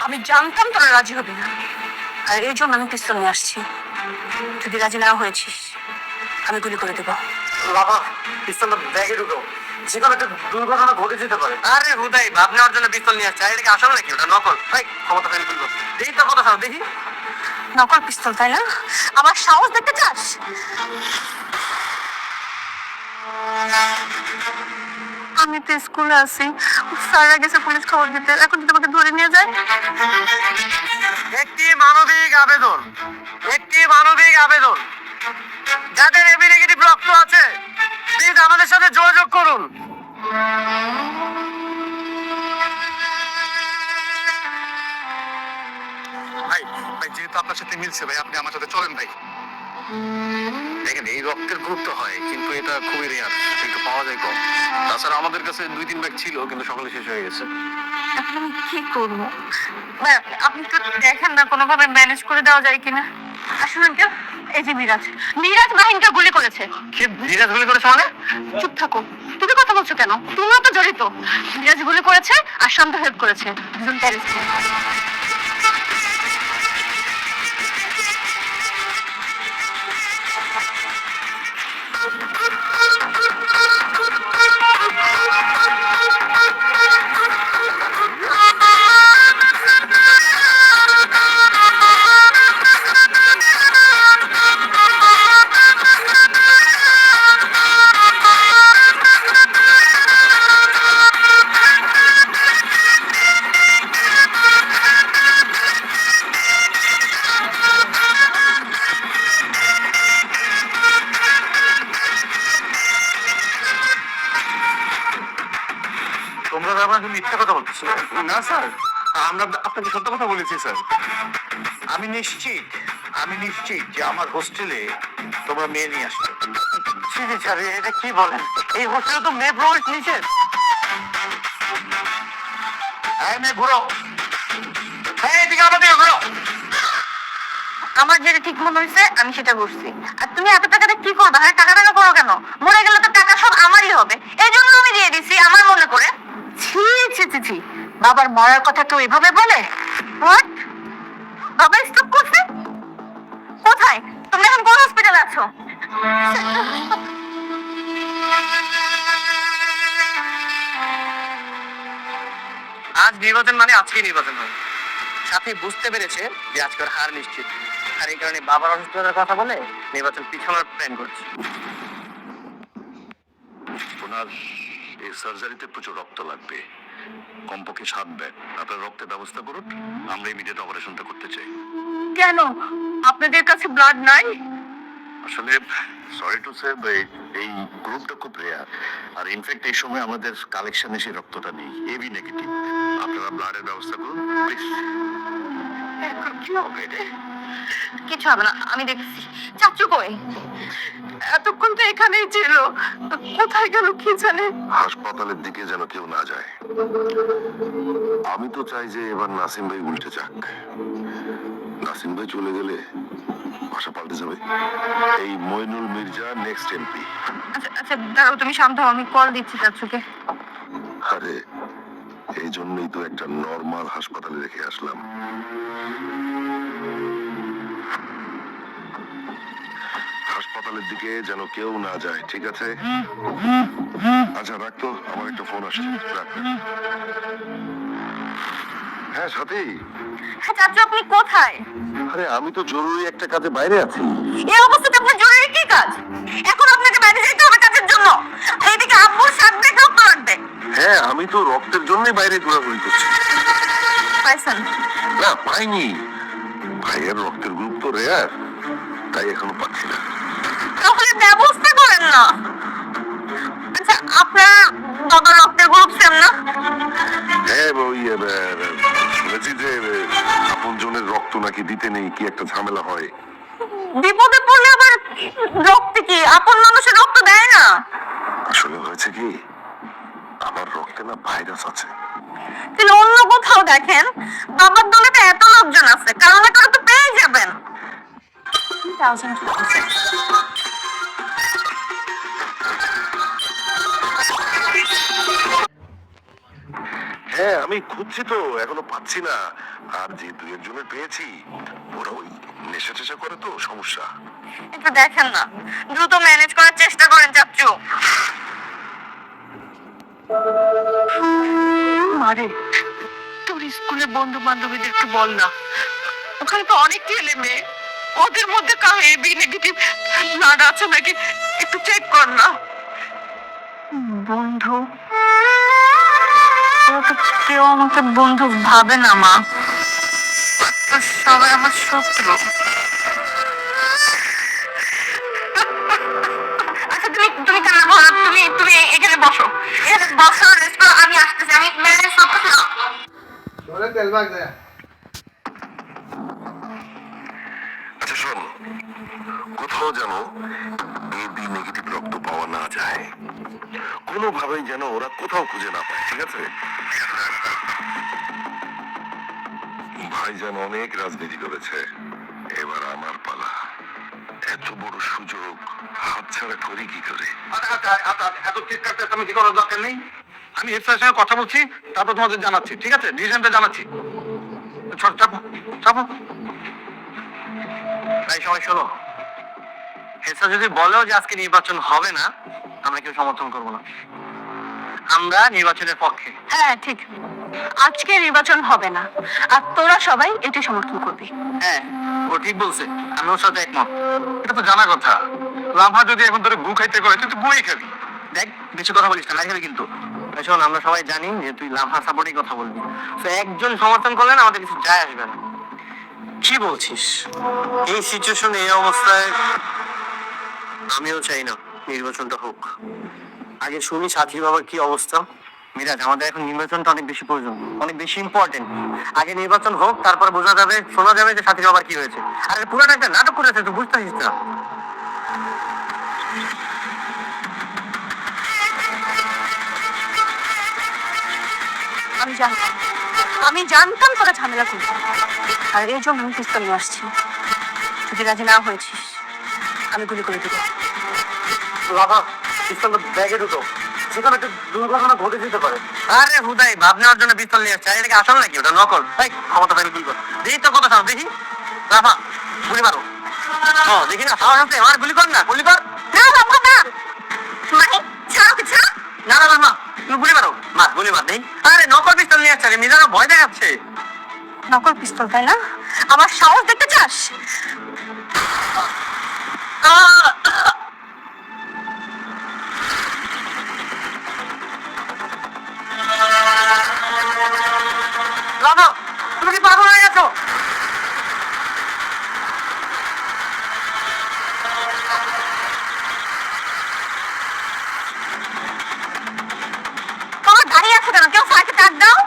আমি জানতাম তোরা রাজি হবি না, আর এই জন্য আমি পিস্তল নিয়ে আসছি। যদি রাজি না হয়েছিস আমি গুলি করে দেবো। বাবা পিস্তলটা ব্যাগে ঢুকো, যে কোনো একটা দুর্ঘটনা ঘটে যেতে পারে। আরে হুদাই ভাব নেওয়ার জন্য পিস্তল নিয়ে আসছে, এটা কি আসল নাকি? ওটা নকল। ভাই ক্ষমতা ফেল করবো, দেখি তোর কথা, দেখি। নকল পিস্তল তাই না? আমার সাহস দেখতে চাস? আমি তো স্কুলে আছি, স্যাররা গেছে পুলিশ খবর দিতে, এখন যদি আমাকে ধরে নিয়ে যায়। একটি মানবিক আবেদন, একটি মানবিক আবেদন, যাদের এবি নেগেটিভ রক্ত আছে প্লিজ আমাদের সাথে যোগাযোগ করুন। ভাই ভাই যেহেতু আপনার সাথে মিলছে ভাই, আপনি আমার সাথে চলেন ভাই। দেখেন এই রক্তের গ্রুপ তো হয়, কিন্তু এটা খুবই রেয়ার, একটু পাওয়া যায় কম। তাছাড়া আমাদের কাছে 2-3 ব্যাগ ছিল, কিন্তু সকালে শেষ হয়ে গেছে। এখন আমি কি করবো? আপনি তো দেখেন না কোনোভাবে ম্যানেজ করে দেওয়া যায় কিনা। আসলে আঙ্কেল, এই যে মিরাজ, মিরাজ মাহিনকে গুলি করেছে। কি মিরাজ গুলি করেছে মানে? চুপ থাকো, তুমি কথা বলছো কেন? তুমিও তো জড়িত। মিরাজ গুলি করেছে আর শান্ত হেল্প করেছে, দুজন প্যারিস। তোমরা আমাকে মিথ্যা কথা বলতেছো? না স্যার, আমরা আপনাকে সত্য কথা বলেছি স্যার। আমি নিশ্চিত, আমি নিশ্চিত যে আমার হোস্টেলে তোমরা মেয়ে নিয়ে আসছো। জি জি স্যার, এটা কি বলেন? এই হোস্টেলে তো মেয়ে প্রবেশ নিষেধ। হ্যাঁ মেয়ে ঘুরো, হ্যাঁ এদিকে আমাদের ঘুরো। আমার যেটা ঠিক মনে হয়েছে আমি সেটা করছি। আর তুমি এত টাকাতে কি করবে? হ্যাঁ, টাকা টাকা করো কেন? মরে গেলে তো টাকা সব আমারই হবে, এই জন্য আমি দিয়ে দিছি আমার মনে করে। ছি ছি ছি ছি, বাবার মরার কথা কেউ এভাবে বলে? হোয়াট? বাবা স্ট্রোক করছে? কোথায়? তুমি এখন কোন হসপিটালে আছো? আজ নির্বাচন মানে আজকে নির্বাচন হবে। সাথে বুঝতে পেরেছে যে আজকের হার নিশ্চিত, আর এই কারণে বাবার অসুস্থতার কথা বলে নির্বাচন পিছানোর প্ল্যান করছে। ওনার এই সার্জারিতে প্রচুর রক্ত লাগবে, কমপক্ষে 7 ব্যাগ। আপনার রক্তের ব্যবস্থা করুন, আমরা ইমিডিয়েট অপারেশনটা করতে চাই। কেন আপনাদের কাছে ব্লাড নাই? আসলে সরি টু সে, এই গ্রুপটা খুব রেয়ার, আর ইনফ্যাক্ট এই সময় আমাদের কালেকশনে সেই রক্তটা নেই, এবি নেগেটিভ। আপনারা ব্লাডের ব্যবস্থা করুন প্লিজ। কিছু হবে না, আমি দেখছি। চাচু কই? এতক্ষণ তো এখানেই ছিল, কোথায় গেল কি জানে? হাসপাতালের দিকে যেন কেউ না যায়। আমি তো চাই যে এবার নাসিম ভাই উল্টে যাক। নাসিম ভাই চলে গেলে ভাষা পাল্টে যাবে। এই মইনুল মির্জা নেক্সট এমপি। আচ্ছা আচ্ছা দাঁড়াও, তুমি শান্ত হও, আমি কল দিচ্ছি চাচুকে। আরে এই জন্যই তো একটা নরমাল হাসপাতালে রেখে আসলাম। হাসপাতালের দিকে যেন কেউ না যায়, ঠিক আছে? আচ্ছা রাখতো, আমার একটা ফোন আসছে, রাখ। হ্যাঁ সাথী। হ্যাঁ চাচু, আপনি কোথায়? আরে আমি তো জরুরি একটা কাজে বাইরে আছি। এই অবস্থাতে আপনার জরুরি কি কাজ? এখন আপনাকে বাইরে যেতে হবে কাজের জন্য। এইদিকে আব্বুর 7 ব্যাগ রক্ত লাগবে। হ্যাঁ আমি তো রক্তের জন্যই বাইরে ঘোরাঘুরি করছি। পাইছেন? না পাইনি, ভাইয়ের রক্তের গ্রুপ তো রেয়ার, তাই এখনো পাচ্ছি না। তাহলে ব্যবস্থা করেন না। আচ্ছা আপনার বাবার রক্তের গ্রুপ সেম না? হ্যাঁ ওই শুনেছি যে আপন জনের রক্ত নাকি দিতে নেই, কি একটা ঝামেলা হয়। বিপদে পড়লে আবার রক্তে কি আপন মানুষের রক্ত দেয় না? আসলে হয়েছে কি, আমার রক্তে না ভাইরাস আছে। তাহলে অন্য কোথাও দেখেন, বাবার দলে তো এত লোকজন আছে, কারণ না কারো তো পেয়ে যাবেন। 2026 আমি খুঁজছি তো, এখনো পাচ্ছি না। আর যে দুই একজনের পেয়েছি ওরা ওই নেশা টেশা করে তো, সমস্যা। একটু দেখেন না, দ্রুত ম্যানেজ করার চেষ্টা করেন চাচ্চু। মারে, তোর স্কুলের বন্ধু বান্ধবীদের একটু বল না, ওখানে তো অনেক ছেলে মেয়ে, ওদের মধ্যে কারো এবি নেগেটিভ ব্লাড আছে নাকি একটু চেক কর না। বন্ধু, ওরা তো কেউ আমাকে বন্ধু ভাবে না মা, তো সবাই আমার শত্রু। আচ্ছা তুমি তুমি কান্না করো না, তুমি এখানে বসো, এখানে বসো, রেস্ট করো, আমি আসতেছি, আমি ম্যানেজ করতেছি। আচ্ছা শোন, কোথাও যেন এবি নেগেটিভ রক্ত পাওয়া না যায়, কোনোভাবেই যেন ওরা কোথাও খুঁজে না পায়, ঠিক আছে? ভাইজান অনেক রাজনীতি করেছে, এবার আমার পালা। এত বড় সুযোগ হাতছাড়া করি কি করে? এত চিৎকার চেঁচামেচি করার দরকার নেই। আমি হেড স্যারের সঙ্গে কথা বলছি, তারপর তোমাদের জানাচ্ছি, ঠিক আছে? ডিসিশনটা জানাচ্ছি। চাপো চাপো। তাই সবাই শোনো, হেড স্যার যদি বলেও যে আজকে নির্বাচন হবে না, আমরা কেউ সমর্থন করবো না। আমরা নির্বাচনের পক্ষে। হ্যাঁ ঠিক, আজকে নির্বাচন হবে না, আর তোরা সবাই এটি সমর্থন করবি। হ্যাঁ, ও ঠিক বলছে, আমি ওর সাথে একমত। এটা তো জানা কথা, লাভা যদি এখন তোরে গু খাইতে কয়, তুই তো গুই খাবি। দেখ, বেশি কথা বলিস না, খাবি কিন্তু। শোন, আমরা সবাই জানি যে তুই লাভা সাপোর্টের কথা বলবি, তো একজন সমর্থন করলে না আমাদের কিছু যায় আসবে না। কি বলছিস? এই সিচুয়েশনে, এই অবস্থায় আমিও চাই না নির্বাচনটা হোক। আগে শুনি সাথীর বাবার কি অবস্থা। মিরাজ, আমাদের এখন নির্বাচনটা অনেক বেশি প্রয়োজন, অনেক বেশি ইম্পর্টেন্ট। আগে নির্বাচন হোক, তারপর বোঝা যাবে, শোনা যাবে যে সাথীর বাবার কি হয়েছে। আর পুরাটা একটা নাটক করেছে, তুই বুঝতে পারছিস না? আমি জানতাম তোরা ঝামেলা করবি, আর এই জন্য আমি পিস্তল নিয়ে আসছি। যদি রাজি না হয়েছিস, আমি গুলি করে দেবো। লাভা, পিস্তলটা ব্যাগে ঢুকো, সেখানে একটা দুর্ঘটনা ঘটে যেতে পারে। আরে হুদাই, ভাব নেওয়ার জন্য পিস্তল নিয়ে আসছে, এটা কি আসল নাকি? ওটা নকল। এই ক্ষমতা থাকলে গুলি কর। দেখি তো কত সাহস, দেখি। লাভা, গুলি মারো। দেখি না সাহস আছে আমার, গুলি কর না, গুলি কর। না বাবা না, মানে ছাড়ো কি ছাড়ো। না না মা, তুমি গুলি মারো, মা গুলি মার। নেই, আরে নকল পিস্তল নিয়ে আসছে, মিজানো ভয় দেখাচ্ছে। নকল পিস্তল, তাই না? আমার সাহস দেখতে চাস? লাভা, তুমি কি পাগল হয়ে গেছো? তোমার দাঁড়িয়ে আছো কেন? কেউ ফায়ারকে ডাক দাও।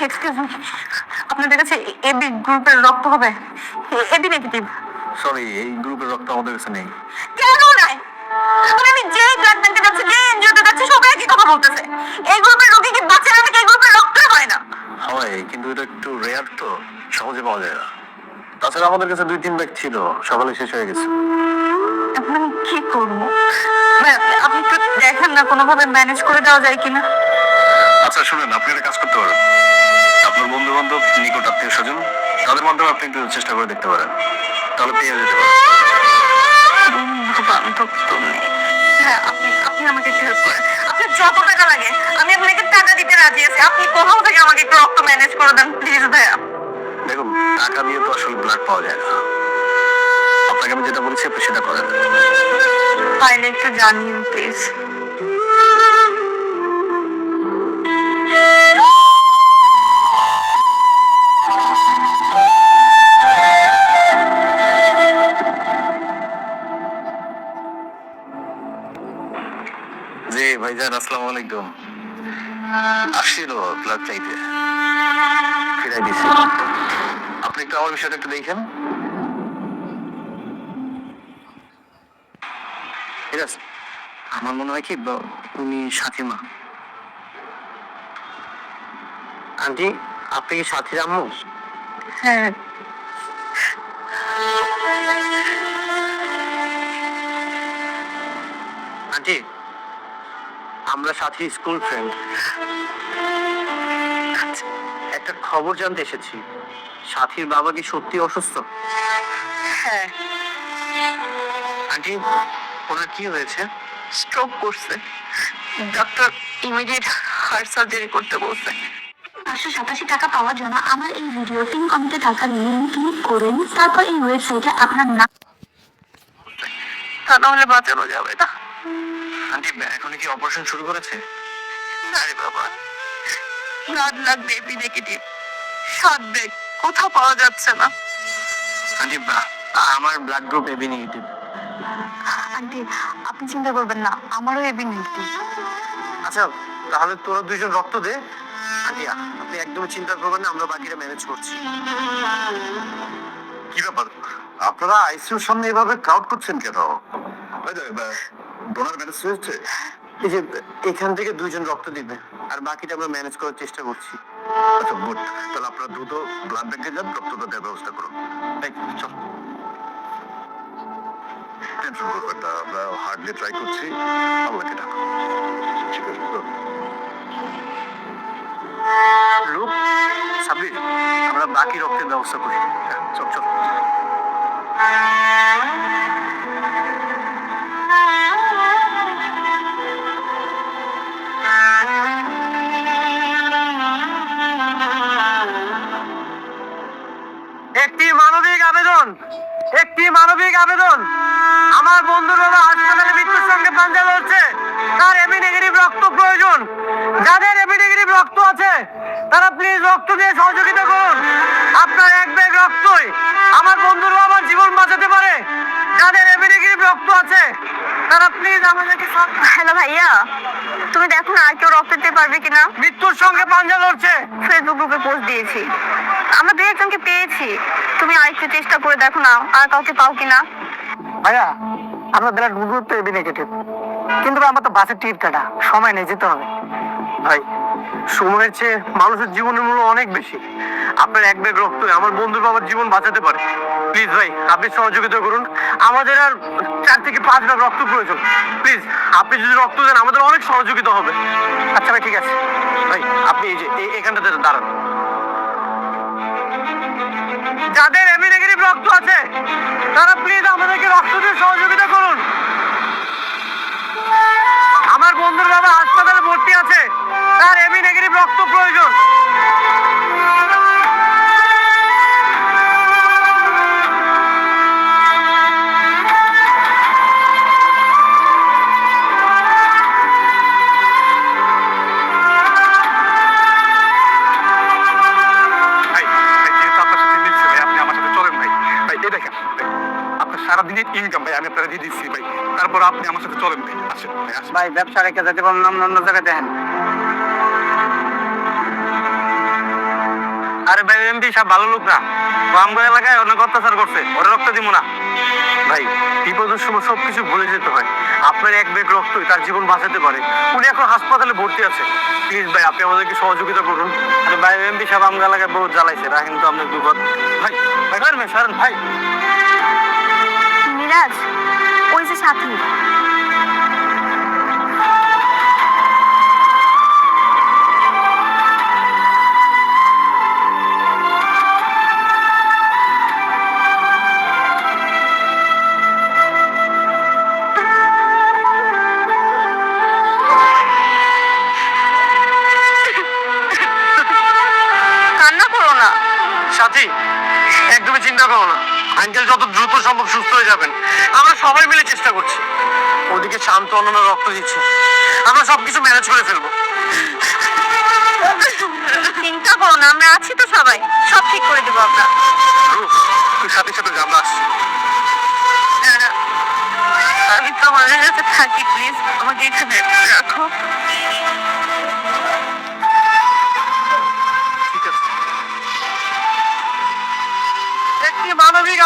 এক্সকিউজ মি, আপনাদের কাছে এবি গ্রুপের রক্ত হবে? AB negative. সরি, এই গ্রুপের রক্ত আমাদের কাছে নেই। কেন নাই? মানে আমি যে ব্লাড ব্যাংকে যাচ্ছি, যে এনজিওতে যাচ্ছি, সবাই একই কথা বলতেছে। এই গ্রুপের রোগী কি বাঁচে না, নাকি এই গ্রুপের রক্তই হয় না? হয়, কিন্তু এটা একটু রেয়ার, তো সহজে পাওয়া যায় না। তাছাড়া আমাদের কাছে 2-3 ব্যাগ ছিল, সকালে শেষ হয়ে গেছে। এখন আমি কি করবো? আপনি একটু দেখেন না, কোনোভাবে ম্যানেজ করে দেওয়া যায় কিনা। আচ্ছা শুনেন, আপনি একটা কাজ করতে পারেন, আপনার বন্ধু বান্ধব, নিকট আত্মীয় স্বজন, তাদের মাধ্যমে আপনি একটু চেষ্টা করে দেখতে পারেন, তাহলে পেয়ে যেতে পারেন। বন্ধু বান্ধব তো নেই। হ্যাঁ, আপনি আপনি আমাকে একটু হেল্প করেন। আপনার যত টাকা লাগে আমি আপনাকে টাকা দিতে রাজি আছি। আপনি কোথাও থেকে আমাকে একটু রক্ত ম্যানেজ করে দেন প্লিজ ভাইয়া। দেখুন, টাকা দিয়ে তো আসলে ব্লাড পাওয়া যায় না। আপনাকে আমি যেটা বলেছি আপনি সেটা করেন। পাইলে একটু জানিয়ে প্লিজ। জি ভাইজান, আসসালামু আলাইকুম। আসছিল ব্লাড চাইতে, ফিরাই দিছি। আপনি একটু আমার বিষয়টা একটু দেখেন। ঠিক আছে, আমার মনে হয় কি উনি সাথীমা। আন্টি, আপনি কি সাথীর আম্মু? হ্যাঁ, আন্টি, আমরা সাথী স্কুল ফ্রেন্ড। একটা খবর জানতে এসেছি, সাথীর বাবা কি সত্যি অসুস্থ? হ্যাঁ, আন্টি, ওনার কি হয়েছে? স্ট্রোক করছে। ডক্টর ইমিডিয়েট হার্ট সার্জারি করতে বলছে। 587 টাকা পাওয়ার জন্য আমার এই ভিডিও পিন কমেন্টে থাকা লিঙ্ক ক্লিক করুন, তারপর এই ওয়েবসাইটে আপনার নাম তা নাহলে বাঁচানো যাবে না। আন্টি, এখন কি অপারেশন শুরু করেছে? না রে বাবা, ব্লাড লাগবে এবি নেগেটিভ। 7 ব্যাগ কোথাও পাওয়া যাচ্ছে না। আন্টি, আমার blood group AB negative. Aunty, আপনি চিন্তা করবেন না, আমারও এবি নেগেটিভ। আচ্ছা, তাহলে তোরা দুইজন রক্ত দে। আন্টি, আপনি একদমই চিন্তা করবেন না, আমরা বাকিটা ম্যানেজ করছি। কি ব্যাপার, আপনারা আইসিইউর সামনে এভাবে ক্রাউড করছেন কেন? ডোনার ম্যানেজ হয়েছে? এই যে এখান থেকে দুইজন রক্ত দিবে, আর বাকিটা আমরা ম্যানেজ করার চেষ্টা করছি। আচ্ছা গুড, তাহলে আপনারা দ্রুত ব্লাড ব্যাংকে যান, রক্তটা দেওয়ার ব্যবস্থা করুন। চল, টেনশন করবেন না, আমরা হার্ড দিয়ে ট্রাই করছি। আল্লাহকে ডাকো। ঠিক আছে তো? রূপ, সাবির, আমরা বাকি রক্তের ব্যবস্থা করি। হ্যাঁ, চল চল। একটি মানবিক আবেদন, একটি মানবিক আবেদন। আমার বন্ধুর বাবা হাসপাতালে মৃত্যুর সঙ্গে পাঞ্জা লড়ছে, তার এবি নেগেটিভ রক্ত প্রয়োজন। যাদের এবি নেগেটিভ রক্ত আছে তারা প্লিজ রক্ত দিয়ে সহযোগিতা করুন। আপনার এক ব্যাগ রক্তই আমার বন্ধুর বাবার জীবন বাঁচাতে পারে। যাদের এবি নেগেটিভ রক্ত আছে তারা প্লিজ আমাদেরকে হ্যালো ভাইয়া, তুমি দেখো না আর কেউ রক্ত দিতে পারবে কিনা। মৃত্যুর সঙ্গে পাঞ্জা লড়ছে। ফেসবুক গ্রুপে পোস্ট দিয়েছি, আমরা 2-1 জনকে পেয়েছি। তুমি আরেকটু চেষ্টা করে দেখো না আর কাউকে পাও কিনা। ভাইয়া, আমরা ব্লাড গ্রুপ তো এবি নেগেটিভ, কিন্তু আমার তো বাসের টিকিট কাটা, সময় নেই, যেতে হবে। ভাই, সময়ের চেয়ে মানুষের জীবনের মূল্য অনেক বেশি। আপনার এক ব্যাগ রক্ত আমার বন্ধুর বাবার জীবন বাঁচাতে পারে। প্লিজ ভাই, আপনি সহযোগিতা করুন। আমাদের আর 4 থেকে 5 ব্যাগ রক্ত প্রয়োজন। প্লিজ, আপনি যদি রক্ত দেন আমাদের অনেক সহযোগিতা হবে। আচ্ছা ভাই, ঠিক আছে। ভাই, আপনি এই যে এখানটাতে দাঁড়ান। যাদের এবি নেগেটিভ রক্ত আছে তারা প্লিজ আমাদেরকে রক্ত দিয়ে সহযোগিতা করুন। আমার বন্ধুর বাবা হাসপাতালে ভর্তি আছে, তার এবি নেগেটিভ রক্ত প্রয়োজন। সারাদিনের ইনকাম ভাই আমি আপনারা দিয়ে দিচ্ছি ভাই, তারপর আপনি আমার সাথে চলেন ভাই। আসেন ভাই, আসেন। ভাই, ব্যবসা রেখে যেতে পারলাম না, অন্য জায়গায় দেখেন। আরে ভাই, এমপি সাহেব ভালো লোক না, আমগো এলাকায় অনেক অত্যাচার করছে, ওরা রক্ত দিব না। ভাই, বিপদের সময় সবকিছু ভুলে যেতে হয়। আপনার এক ব্যাগ রক্তই তার জীবন বাঁচাতে পারে। উনি এখন হাসপাতালে ভর্তি আছে। প্লিজ ভাই, আপনি আমাদেরকে সহযোগিতা করুন। আরে ভাই, এমপি সাহেব আমগো এলাকায় বহুত জ্বালাইছে, রাখেন তো আপনার বিপদ। ভাই ভাই সরেন ভাই। মিরাজ, ওই যে সাথী। কান্না করো না। সাথী, একদমই চিন্তা করো না, আঙ্কেল যত দ্রুত সম্ভব সুস্থ হয়ে যাবেন। আমরা সবাই মিলে চেষ্টা করছি। ওদিকে শান্ত অন্যান্য রক্ত দিচ্ছে, আমরা সবকিছু ম্যানেজ করে ফেলবো। চিন্তা করো না, আমরা আছি তো, সবাই সব ঠিক করে দেবো আমরা। তুই সাথে সাথে আমরা আসছি। আমি তো তোমার কাছে থাকি, প্লিজ আমাকে এখানে রাখো। ঠিক আছে। একটি মানবিক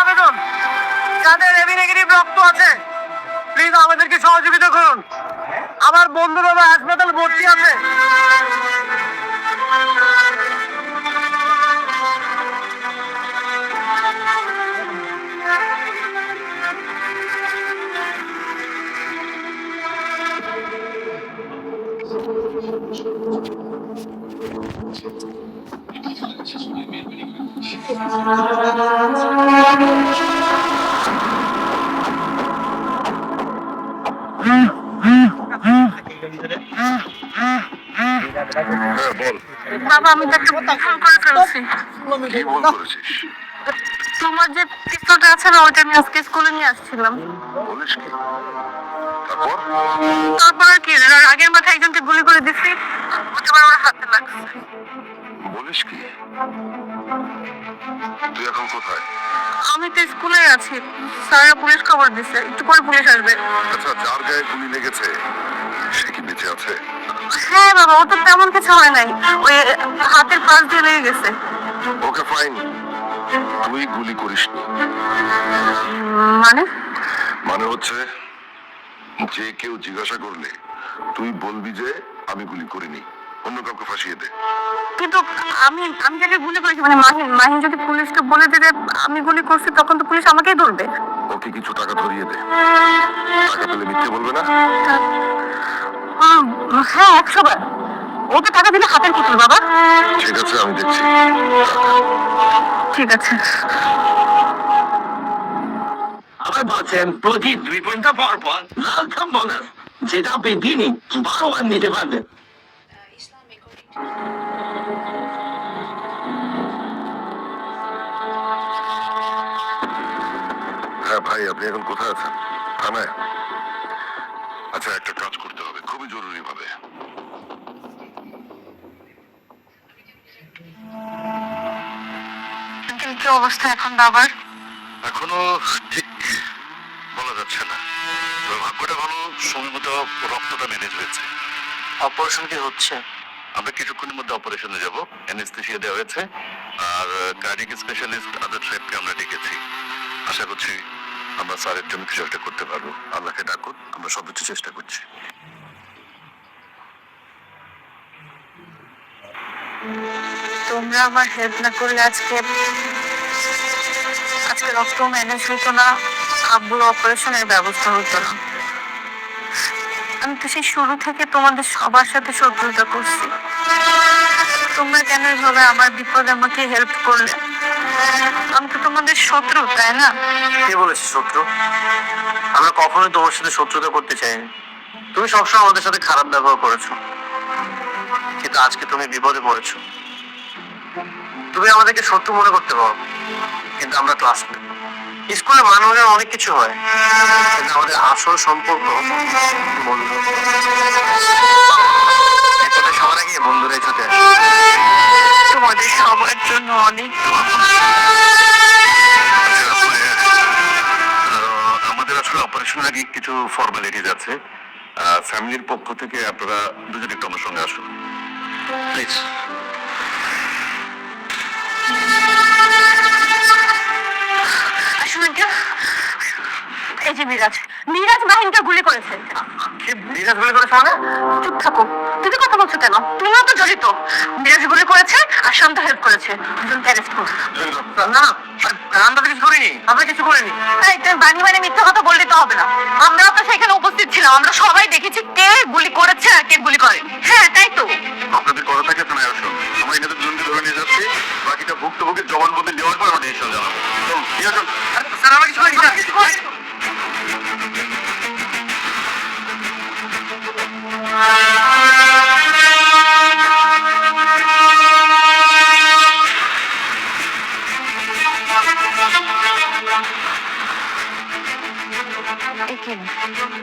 আবেদন, যাদের এবি নেগেটিভ রক্ত আছে প্লিজ আমাদেরকে সহযোগিতা করুন। আমার বন্ধু বাবা হাসপাতাল ভর্তি আছে। হ্যাঁ বল, বাবা আমি তো একটা ভুল করে ফেলছি। কি ভুল করেছিস? তোমার যে পিস্তলটা আছে না, ওইটা আমি আজকে স্কুলে নিয়ে আসছিলাম। বলিস কি? তারপর? তারপর আর কি, আগের মাথায় একজনকে গুলি করে দিচ্ছি, ওটা আবার আমার হাতে লাগছে। বলিস কি? তুই এখন কোথায়? আমি তো স্কুলে আছি, স্যারেরা পুলিশ খবর দিচ্ছে, একটু পরে পুলিশ আসবে। আচ্ছা, যার গায়ে গুলি লেগেছে সে কি বেঁচে আছে? হ্যাঁ বাবা, ও তো তেমন কিছু হয় নাই, ওই হাতের পাশ দিয়ে লেগে গেছে। ওকে ফাইন, তুই গুলি করিসনি। মানে? মানে হচ্ছে যে কেউ জিজ্ঞাসা করলে তুই বলবি যে আমি গুলি করিনি, অন্য কাউকে ফাঁসিয়ে দে। কিন্তু আমি আমি যাকে গুলি করেছি, মানে মাহিন যদি পুলিশকে বলে দিলে আমি গুলি করছি, তখন তো পুলিশ আমাকেই ধরবে। ওকে কিছু টাকা ধরিয়ে দে, টাকা পেলে মিথ্যে বলবে না। হ্যাঁ 100 বার। ওকে টাকা দিলে হাতের পুতুল বাবা। ঠিক আছে, আমি দেখছি। ঠিক আছে। আবার বলছেন প্রতি 2 ঘন্টা পর পর লালখাম বোনাস, যেটা আপনি দিনই 12 বার নিতে পারবেন। হ্যাঁ ভাই, আপনি এখন কোথায় আছেন? থানায়? আচ্ছা, একটা কাজ করতে হবে খুবই জরুরি ভাবে। কি অবস্থা এখন বাবার? এখনো ঠিক বলা যাচ্ছে না, তবে ভাগ্যটা ভালো, সময় মতো রক্তটা ম্যানেজ হয়েছে। অপারেশন কি হচ্ছে? আমরা কিছুক্ষণের মধ্যে অপারেশনে যাব, অ্যানেস্থেসিয়া দেওয়া হয়েছে, আর কার্ডিয়াক স্পেশালিস্ট আদার সাহেবকে আমরা ডেকেছি। আশা করছি আমরা স্যারের জন্য কিছু একটা করতে পারবো। আল্লাহকে ডাকুন, আমরা সর্বোচ্চ চেষ্টা করছি। তোমরা আমার হেল্প না করলে আজকে রক্ত ম্যানেজ হতো না, আব্বুর অপারেশনের ব্যবস্থা হতো না। আমি তো সেই শুরু থেকে তোমাদের সবার সাথে শত্রুতা করছি। তোমরা কেন এভাবে আমার বিপদে আমাকে হেল্প করলে? আমি তো তোমাদের শত্রু, তাই না? কে বলেছে শত্রু? আমরা কখনোই তোমার সাথে শত্রুতা করতে চাইনি। তুমি সবসময় আমাদের সাথে খারাপ ব্যবহার করেছো, কিন্তু আজকে তুমি বিপদে পড়েছো। তুমি আমাদেরকে শত্রু মনে করতে পারো, কিন্তু আমরা ক্লাসমেট। স্কুলে মানবীয় অনেক কিছু হয়, কিন্তু আমাদের আসল সম্পর্ক বন্ধু। বিপদে সবার আগে বন্ধুরাই ছুটে আসে। তোমাদের সবার জন্য অনেক দোয়া। আমাদের আসলে অপারেশনের আগে কিছু ফর্মালিটিজ আছে। ফ্যামিলির পক্ষ থেকে আপনারা দুজন একটু আমার সঙ্গে আসুন প্লিজ। আসুন আঙ্কেল। এই যে মিরাজ মাহিনকে গুলি করেছে। মিরাজ গুলি করেছে মানে? চুপ থাকো, তুমি কথা বলছো কেন? তুমিও তো জড়িত। মিরাজ গুলি করেছে আর শান্ত হেল্প করেছে, দুজনকে অ্যারেস্ট করো। না, আমরা কিছু করিনি, আমরা কিছু করিনি। এই তুমি বানিয়ে মিথ্যা কথা বললে তো হবে না। আমরাও তো সেখানে উপস্থিত ছিলাম, আমরা সবাই দেখেছি কে গুলি করেছে আর কে গুলি করে। হ্যাঁ তাই তো। আপনাদের কথা থাকে থানায় আসুন, আমরা এখানে দুজনকে ধরে নিয়ে যাচ্ছি, বাকিটা ভুক্তভোগীর জবানবন্দি নেওয়ার পর আমরা ডিসিশন জানাবো। চলুন, নিয়ে আসুন। স্যার আমরা কিছু করিনি, স্যার কিছু করিনি।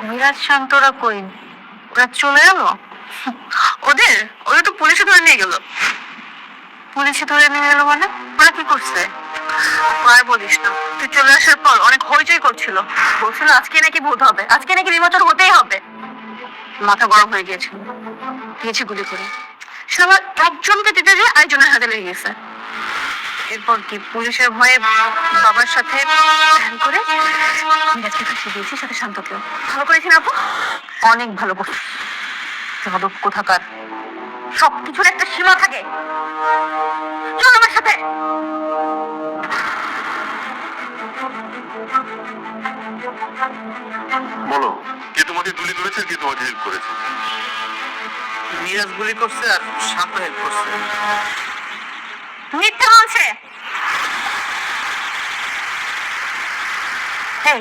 মিরাজ শান্তরা কই? ওরা চলে গেল? ওরা তো পুলিশে ধরে নিয়ে গেল। পুলিশে ধরে নিয়ে গেল মানে? ওরা কি করছে? আর বলিস না, তুই চলে আসার পর অনেক হইচই করছিল, বলছিল আজকে নাকি ভোট হবে, আজকে নাকি নির্বাচন হতেই হবে। মাথা গরম হয়ে গিয়েছিল, দিয়েছি গুলি করে। সে আবার একজনকে দিতে যে আরেকজনের হাতে লেগে গেছে। এরপর কি পুলিশের ভয়ে বাবার সাথে প্ল্যান করে মিরাজকে ফাঁসিয়ে দিয়েছি, সাথে শান্তকেও। ভালো করেছি না আপু? অনেক ভালো করছি। যাদব কোথাকার, সবকিছুর একটা সীমা থাকে। চল আমার সাথে। বলো, কে তোমাকে গুলি করেছে, কে তোমাকে হেল্প করেছে? মিরাজ গুলি করছে আর শান্ত হেল্প করছে। মিথ্যা বলছে। এই,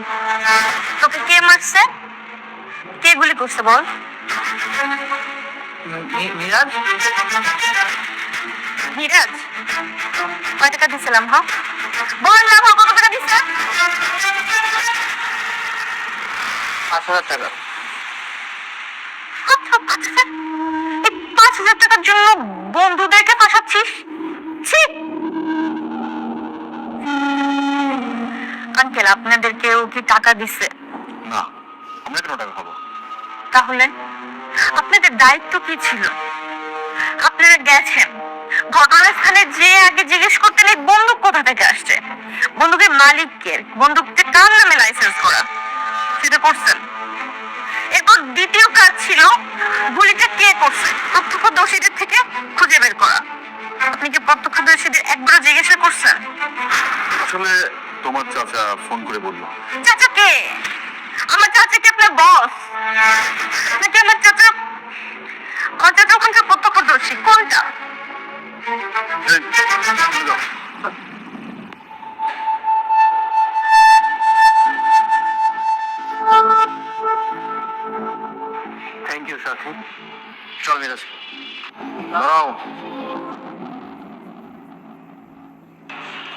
তোকে কে মারছে, কে গুলি করছে বল? মিরাজ? মিরাজ কয় টাকা দিছিলাম? হ্যাঁ বল না, বল কত টাকা দিছে? 5,000 টাকা। এই 5,000 টাকার জন্য বন্ধুদেরকে ফাঁসাচ্ছিস? ছি! আঙ্কেল, আপনাদের কেউ কি টাকা দিছে? না, আমরা কেন টাকা খাবো? তাহলে আপনাদের দায়িত্ব কি ছিল? আপনারা গেছেন ঘটনাস্থলে, যে আগে জিজ্ঞেস করতেন এই বন্দুক কোথা থেকে আসছে, বন্দুকের মালিক কে, বন্দুকটা কার নামে লাইসেন্স করা, সেটা করছেন। এরপর দ্বিতীয় কাজ ছিল গুলিটা কে করছে প্রত্যক্ষদর্শীদের থেকে খুঁজে বের করা। আপনি কি প্রত্যক্ষদর্শীদের একবারও জিজ্ঞাসা করছেন? আসলে তোমার চাচা ফোন করে বললো। চাচা কে? আমার চাচা কি আপনার বস নাকি আমার চাচা? আমার চাচা ওখানকার প্রত্যক্ষদর্শী কোনটা? এই, চলে যাও। থ্যাংক ইউ সাথী। চল মিরাজ। দাঁড়াও।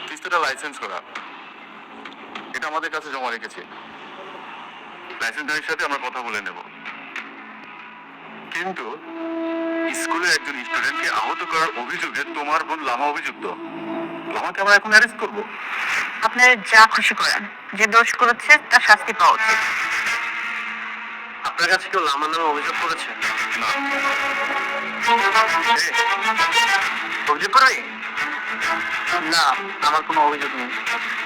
কিস্তিটা লাইসেন্স করা, এটা আমাদের কাছে জমা রেখেছি। লাইসেন্সের সাথে আমরা কথা বলে নেব, কিন্তু স্কুলের একজন স্টুডেন্টকে আহত করার অভিযোগে তোমার বোন লামা অভিযুক্ত। লামাকে আমরা এখন অ্যারেস্ট করবো। আপনারা যা খুশি করেন, যে দোষ করেছে তার শাস্তি পাওয়া উচিত। আপনার কাছে কেউ লামার নামে অভিযোগ করেছে? না। অভিযোগ করবে? না, আমার কোনো অভিযোগ নেই।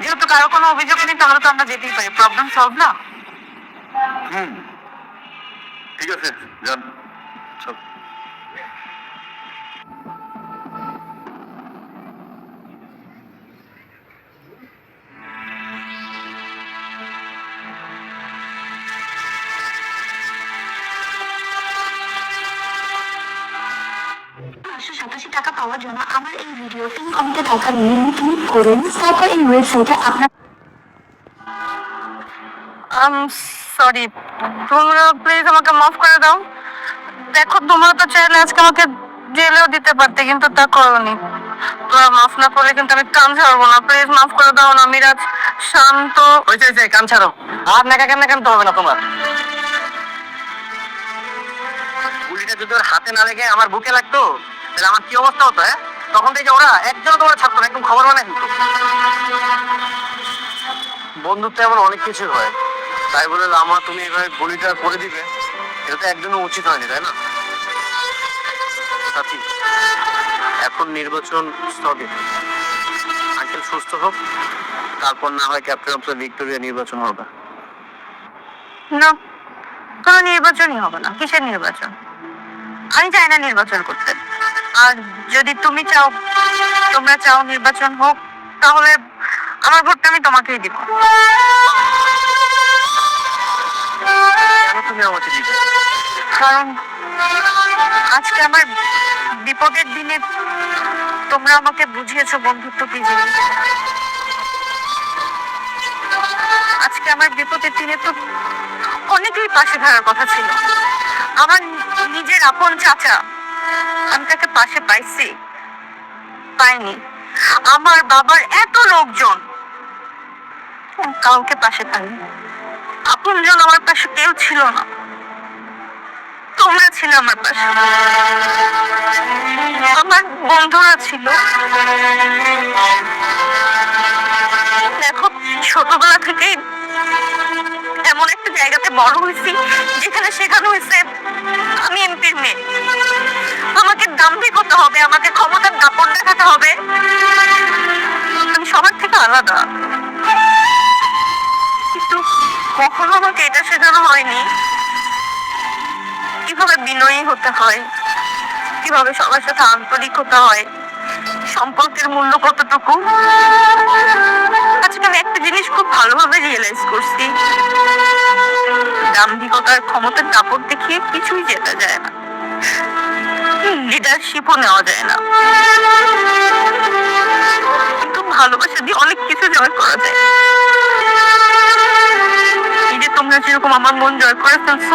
যেহেতু কারো কোনো অভিযোগ নেই, তাহলে তো আমরা যেতেই পারি, প্রবলেম সলভ না? ঠিক আছে, যান। চল। টাকা পাওয়ার জন্য আমার এই ভিডিওটি কমেন্টে থাকা লিঙ্ক ক্লিক করুন, তারপর এই ওয়েবসাইটে আপনার সরি, তোমরা প্লিজ আমাকে মাফ করে দাও। দেখো, তোমরা তো চাইলে আজকে আমাকে জেলেও দিতে পারতে, কিন্তু তা করোনি। তোমরা মাফ না করলে কিন্তু আমি কান ছাড়বো না। প্লিজ মাফ করে দাও না। মিরাজ, শান্ত। হয়েছে, কান ছাড়ো। আর নাকা কান তো হবে না তোমার। গুলিটা যদি ওর হাতে না লেগে আমার বুকে লাগতো, তাহলে আমার কি অবস্থা হতো? হ্যাঁ, তখন থেকে ওরা একজন তোমার ছাড়তো না, একদম খবর বানায় কিন্তু। বন্ধুত্ব এমন অনেক কিছু হয়, তাই বলে লামা তুমি এভাবে গুলিটা করে দিবে, এটা তো একদমই উচিত হয়নি, তাই না? সাথী, এখন নির্বাচন স্থগিত। আঙ্কেল সুস্থ হোক, তারপর না হয় ক্যাপ্টেন অফ দ্য ভিক্টোরিয়া নির্বাচন হবে। না, কোনো নির্বাচনই হবে না। কিসের নির্বাচন? আমি চাই না নির্বাচন করতে। আর যদি তুমি চাও, তোমরা চাও নির্বাচন হোক, তাহলে আমার ভোটটা আমি তোমাকেই দিব। কেন তুমি আমাকে দিবে? কারণ আজকে আমার বিপদের দিনে তোমরা আমাকে বুঝিয়েছো বন্ধুত্ব কি জিনিস। আজকে আমার বিপদের দিনে তো অনেকেই পাশে থাকার কথা ছিল। আমার নিজের আপন চাচা, আমি তাকে পাশে পাইছি? পাইনি। আমার বাবার এত লোকজন, কাউকে পাশে পাইনি। আপনজন আমার পাশে কেউ ছিল না। তোমরা ছিলে আমার পাশে, আমার বন্ধুরা ছিল। ছোটবেলা থেকেই এমন একটা জায়গাতে বড় হয়েছি যেখানে শেখানো হয়েছে আমি এমপির মেয়ে, আমাকে দাম্ভিক হতে হবে, আমাকে ক্ষমতার দাপট দেখাতে হবে, আমি সবার থেকে আলাদা। কিন্তু কখনো আমাকে এটা শেখানো হয়নি কিভাবে বিনয়ী হতে হয়, কিভাবে সবার সাথে আন্তরিক হতে হয়, সম্পর্কের মূল্য কতটুকু। আজকে আমি একটা জিনিস খুব ভালোভাবে রিয়েলাইজ করছি, দাম্ভিকতার ক্ষমতার দাপট দেখিয়ে কিছুই জেতা যায় না, লিডারশিপও নেওয়া যায় না, কিন্তু ভালোবাসা দিয়ে অনেক কিছু জয় করা যায়। এই যে তোমরা যেরকম আমার মন জয় করে ফেলছো,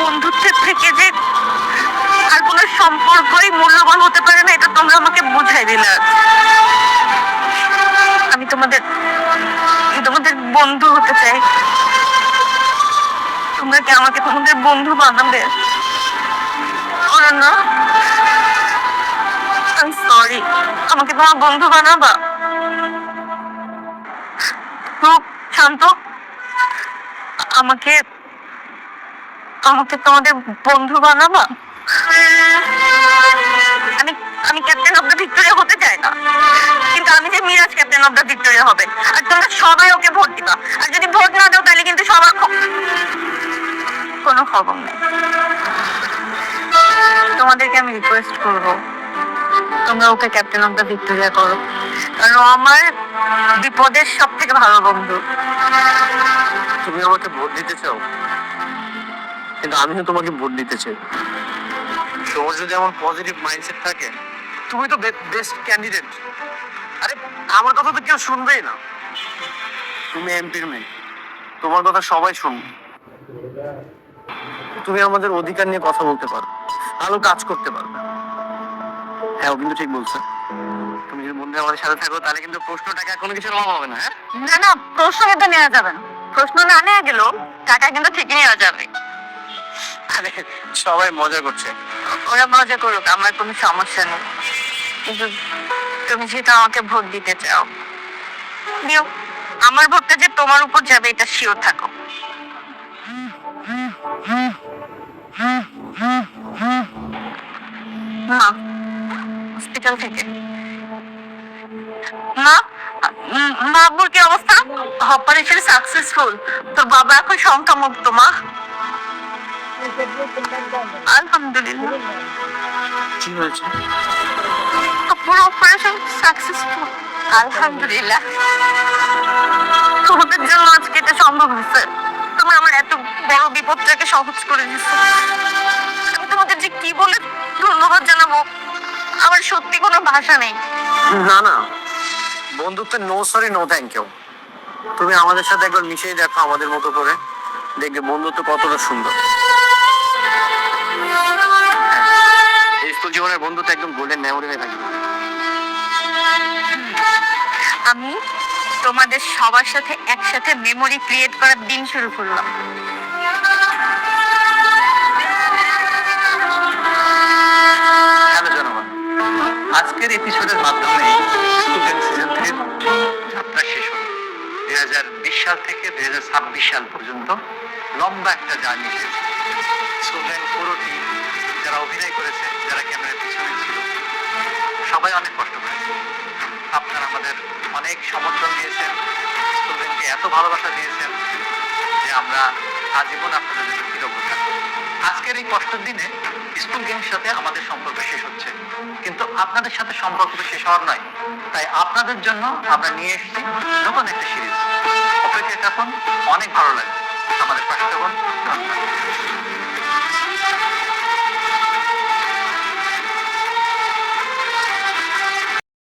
বন্ধুত্বের থেকে যে আর কোনো সম্পর্কই মূল্যবান হতে পারে না, এটা তোমরা আমাকে বুঝাই দিলে। আমি তোমাদের বন্ধু হতে চাই, তোমরা কি আমাকে তোমাদের বন্ধু বানাবে? না, আমি সরি, আমাকে তোমার বন্ধু বানাবা? খুব শান্ত, আমাকে তোমাদের বন্ধু বানাবা? আমি ক্যাপ্টেন অফ দ্য ভিক্টোরিয়া হতে চাই না, কিন্তু আমি যে Miraj captain of the Victoria হবে, আর তোমরা সবাই ওকে ভোট দিবা। আর যদি ভোট না দাও তাহলে কিন্তু সবার কোনো খবর নেই। তোমাদেরকে আমি রিকোয়েস্ট করবো, তোমরা ওকে ক্যাপ্টেন অফ দ্য ভিক্টোরিয়া করো, কারণ ও আমার বিপদের সব থেকে ভালো বন্ধু। তুমি আমাকে ভোট দিতে চাও, কিন্তু আমিও তোমাকে ভোট দিতে চাই। তোমার যদি এমন পজিটিভ মাইন্ডসেট থাকে, তুমি তো বেস্ট ক্যান্ডিডেট। আরে আমার কথা তো কেউ শুনবেই না, তুমি এমপির মেয়ে, তোমার কথা সবাই শুনবে। তুমি আমাদের অধিকার নিয়ে কথা বলতে পারো, ভালো কাজ করতে পারবে। হ্যাঁ, ও কিন্তু ঠিক বলছে। তুমি যদি মন দিয়ে আমাদের সাথে থাকো, তাহলে কিন্তু প্রশ্ন টাকা কোনো কিছুর অভাব হবে না। হ্যাঁ, না, প্রশ্ন কিন্তু নেওয়া যাবে না, প্রশ্ন না নেওয়া গেলেও টাকা কিন্তু ঠিকই নেওয়া যাবে। আরে সবাই মজা করছে। ওরা মজা করুক, আমার কোনো সমস্যা নেই, কিন্তু তুমি যেহেতু আমাকে ভোট দিতে চাও, দিও। আমার ভোটটা যে তোমার উপর যাবে এটা শিওর থাকো। না, হসপিটাল থেকে না, বাবুর কি অবস্থা? অপারেশন সাকসেসফুল, তোর বাবা এখন সংখ্যামুক্ত। মা, আলহামদুলিল্লাহ। কি হয়েছে? পুরো অপারেশন সাকসেসফুল, আলহামদুলিল্লাহ। তোমাদের জন্য আজকে এটা সম্ভব হয়েছে, তোমরা আমার এত বড় বিপদটাকে সহজ করে দিচ্ছো। আমি তোমাদের যে কি বলে ধন্যবাদ জানাবো, আমার সত্যি কোনো ভাষা নেই। না, বন্ধুত্বের no sorry no thank you. তুমি আমাদের সাথে একবার মিশেই দেখো আমাদের মতো করে, দেখবে বন্ধুত্ব কতটা সুন্দর। এই স্কুল জীবনের বন্ধুত্ব একদম গোল্ডেন মেমোরি হয়ে থাকবে। আমি তোমাদের সবার সাথে একসাথে মেমোরি ক্রিয়েট করার দিন শুরু করলাম। হ্যালো জনগণ, আজকের এপিসোডের মাধ্যমে স্টুডেন্ট সিজন 3 যাত্রা শেষ হলো। 2020 সাল থেকে 2026 সাল পর্যন্ত লম্বা একটা জার্নি হয়েছে। স্টুডেন্ট পুরো টিম, যারা অভিনয় করেছে, যারা ক্যামেরার পিছনে ছিল, সবাই অনেক কষ্ট করেছে। আপনারা আমাদের অনেক সমর্থন দিয়েছেন, স্টুডেন্টকে এত ভালোবাসা দিয়েছেন যে আমরা আজীবন আপনাদের জন্য কৃতজ্ঞ থাকবো। আজকের এই কষ্টের দিনে স্কুল গেমস সাথে আমাদের সম্পর্ক শেষ হচ্ছে, কিন্তু আপনাদের সাথে সম্পর্ক তো শেষ হওয়ার নয়। তাই আপনাদের জন্য আমরা নিয়ে এসেছি নতুন একটা সিরিজ। অপেক্ষায় থাকুন, অনেক ভালো লাগবে। আমাদের পাশে থাকুন। ধন্যবাদ।